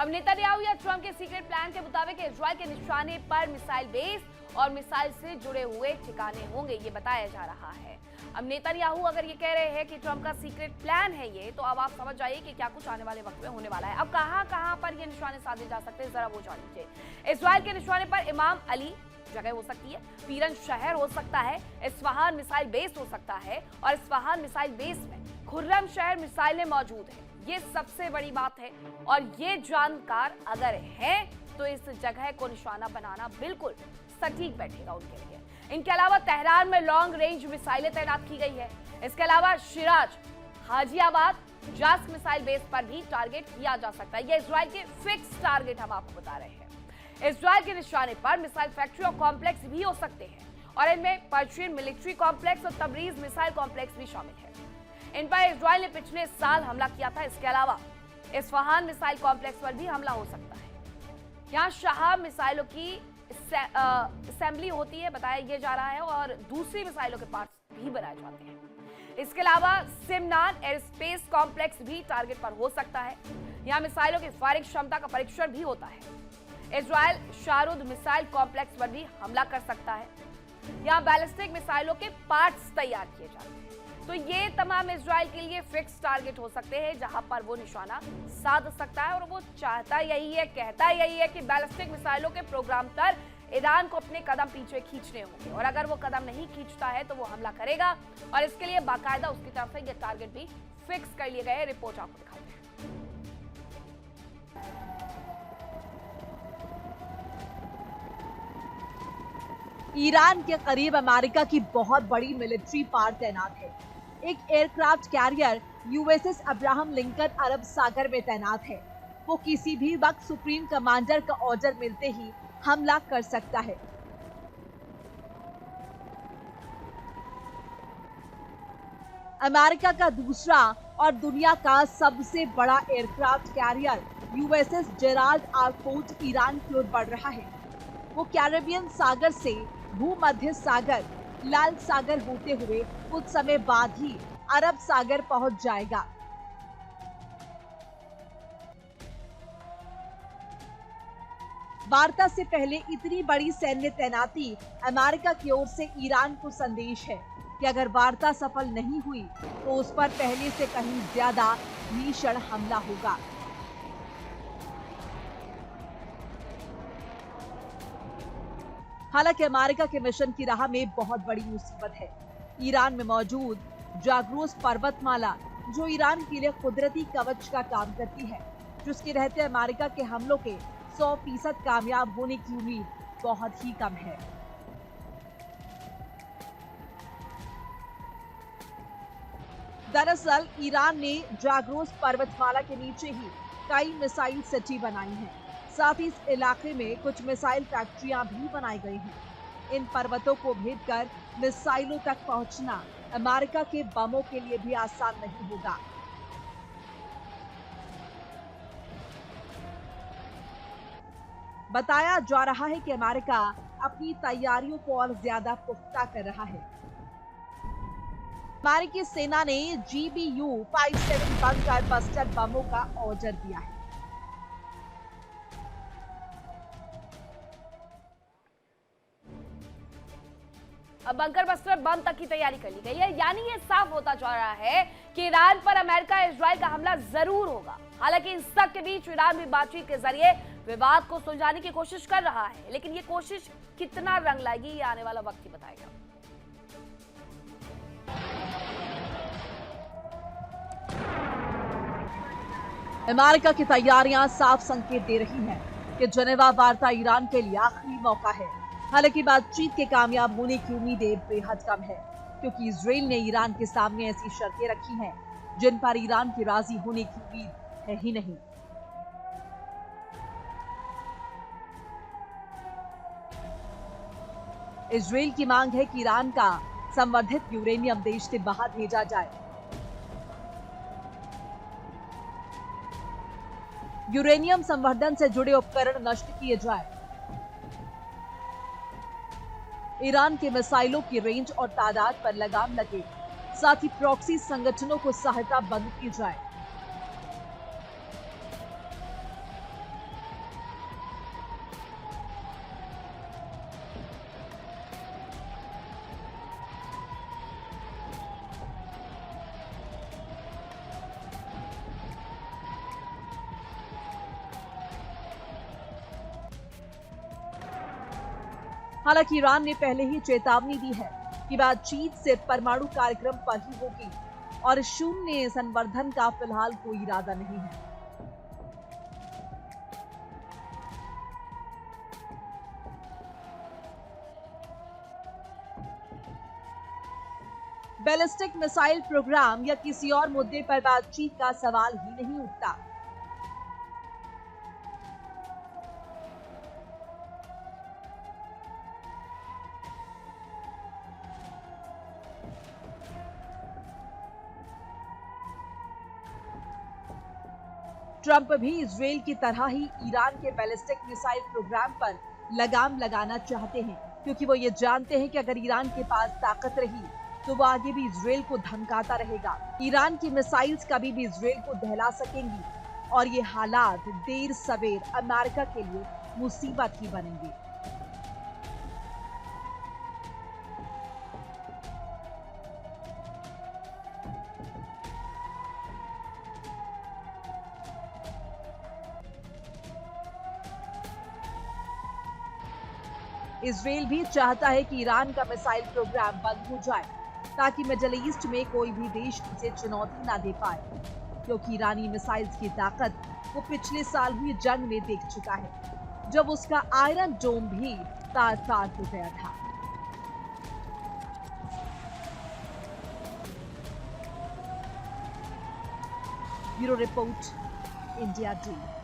अब नेतन्याहू या ट्रंप के सीक्रेट प्लान के मुताबिक इजराइल के निशाने पर मिसाइल बेस और मिसाइल से जुड़े हुए ठिकाने होंगे, ये बताया जा रहा है। अब नेतन्याहू अगर ये कह रहे हैं कि ट्रंप का सीक्रेट प्लान है ये, तो अब आप समझ जाइए कि क्या कुछ आने वाले वक्त में होने वाला है। अब कहां पर ये निशाने साधे जा सकते हैं, जरा वो जान लीजिए। इजराइल के निशाने पर इमाम अली जगह हो सकती है, पीरन शहर हो सकता है, इस्फहान मिसाइल बेस हो सकता है, और इस्फहान मिसाइल बेस में खुर्रम शहर मिसाइलें मौजूद है। ये सबसे बड़ी बात है, और ये जानकार अगर हैं तो इस जगह को निशाना बनाना बिल्कुल सटीक बैठेगा उनके लिए। इनके अलावा तेहरान में लॉन्ग रेंज मिसाइलें तैनात की गई है। इसके अलावा शिराज, हाजियाबाद, जास्क मिसाइल बेस पर भी टारगेट किया जा सकता है। ये इजराइल के फिक्स टारगेट हम आपको बता रहे हैं। इजराइल के निशाने पर मिसाइल फैक्ट्री और कॉम्प्लेक्स भी हो सकते हैं, और इनमें पर्शियन मिलिट्री कॉम्प्लेक्स और तबरीज मिसाइल कॉम्प्लेक्स भी शामिल है। इन पर इजराइल ने पिछले साल हमला किया था। इसके अलावा इस्फहान मिसाइल कॉम्प्लेक्स पर भी हमला हो सकता है। यहाँ शाह मिसाइलों की असेंबली होती है, बताया यह जा रहा है, और दूसरी मिसाइलों के पार्ट्स भी बनाए जाते हैं। इसके अलावा सिमनान एयर स्पेस कॉम्प्लेक्स भी टारगेट पर हो सकता है। यहाँ मिसाइलों की फायरिंग क्षमता का परीक्षण भी होता है। इजराइल शारुद मिसाइल कॉम्प्लेक्स पर भी हमला कर सकता है। यहाँ बैलिस्टिक मिसाइलों के पार्ट्स तैयार किए जाते हैं। तो ये तमाम इजराइल के लिए फिक्स टारगेट हो सकते हैं, जहां पर वो निशाना साध सकता है, और वो चाहता यही है, कहता यही है कि बैलिस्टिक मिसाइलों के प्रोग्राम पर ईरान को अपने कदम पीछे खींचने होंगे, और अगर वो कदम नहीं खींचता है तो वो हमला करेगा, और इसके लिए बाकायदा उसकी तरफ से ये टारगेट भी फिक्स कर लिए गए हैं। रिपोर्ट आपको दिखाते हैं। ईरान के करीब अमेरिका की बहुत बड़ी मिलिट्री पार्क तैनात है। एक aircraft carrier USS Abraham Lincoln Arab Sagar में तैनात है। वो किसी भी वक्त सुप्रीम कमांडर का ऑर्डर मिलते ही हमला कर सकता है। अमेरिका का दूसरा और दुनिया का सबसे बड़ा aircraft carrier USS Gerald R Ford Iran की ओर बढ़ रहा है। वो कैरेबियन सागर से भूमध्य सागर, लाल सागर होते हुए कुछ समय बाद ही अरब सागर पहुंच जाएगा। वार्ता से पहले इतनी बड़ी सैन्य तैनाती अमेरिका की ओर से ईरान को संदेश है कि अगर वार्ता सफल नहीं हुई तो उस पर पहले से कहीं ज्यादा भीषण हमला होगा। हालांकि अमेरिका के मिशन की राह में बहुत बड़ी मुसीबत है। ईरान में मौजूद जाग्रोस पर्वतमाला, जो ईरान के लिए कुदरती कवच का काम करती है, जिसके रहते अमेरिका के हमलों के 100% कामयाब होने की उम्मीद बहुत ही कम है। दरअसल ईरान ने जाग्रोस पर्वतमाला के नीचे ही कई मिसाइल सिटी बनाई हैं। साथ ही इस इलाके में कुछ मिसाइल फैक्ट्रियां भी बनाई गई हैं। इन पर्वतों को भेदकर मिसाइलों तक पहुंचना अमेरिका के बमों के लिए भी आसान नहीं होगा। बताया जा रहा है कि अमेरिका अपनी तैयारियों को और ज्यादा पुख्ता कर रहा है। अमेरिकी सेना ने GBU-57 बंकर बस्टर बमों का ऑर्डर दिया है। अब बंकर बस्टर बम तक की तैयारी कर ली गई है, यानी ये साफ होता जा रहा है कि ईरान पर अमेरिका इजराइल का हमला जरूर होगा। हालांकि इन सब के बीच ईरान भी बातचीत के जरिए विवाद को सुलझाने की कोशिश कर रहा है, लेकिन ये कोशिश कितना रंग लाएगी ये आने वाला वक्त ही बताएगा। अमेरिका की तैयारियां साफ संकेत दे रही हैं कि जेनेवा वार्ता ईरान के लिए आखिरी मौका है। हालांकि बातचीत के कामयाब होने की उम्मीदें बेहद कम है, क्योंकि इजराइल ने ईरान के सामने ऐसी शर्तें रखी हैं जिन पर ईरान की राजी होने की उम्मीद है ही नहीं। इजराइल की मांग है कि ईरान का संवर्धित यूरेनियम देश से बाहर भेजा जाए। यूरेनियम संवर्धन से जुड़े उपकरण नष्ट किए जाए। ईरान के मिसाइलों की रेंज और तादाद पर लगाम लगे, साथ ही प्रॉक्सी संगठनों को सहायता बंद की जाए। हालांकि ईरान ने पहले ही चेतावनी दी है कि बातचीत सिर्फ परमाणु कार्यक्रम पर ही होगी और शून्य संवर्धन का फिलहाल कोई इरादा नहीं है। बैलिस्टिक मिसाइल प्रोग्राम या किसी और मुद्दे पर बातचीत का सवाल ही नहीं उठता। ट्रंप भी इजरायल की तरह ही ईरान के बैलिस्टिक मिसाइल प्रोग्राम पर लगाम लगाना चाहते हैं, क्योंकि वो ये जानते हैं कि अगर ईरान के पास ताकत रही तो वो आगे भी इजरायल को धमकाता रहेगा। ईरान की मिसाइल्स कभी भी इजरायल को दहला सकेंगी और ये हालात देर सवेर अमेरिका के लिए मुसीबत ही बनेंगे। इजरायल भी चाहता है कि ईरान का मिसाइल प्रोग्राम बंद हो जाए ताकि मिडिल ईस्ट में कोई भी देश उसे चुनौती ना दे पाए, क्योंकि ईरानी मिसाइल्स की ताकत वो पिछले साल हुई जंग में देख चुका है, जब उसका आयरन डोम भी तार-तार हो गया था। Bureau report, India day.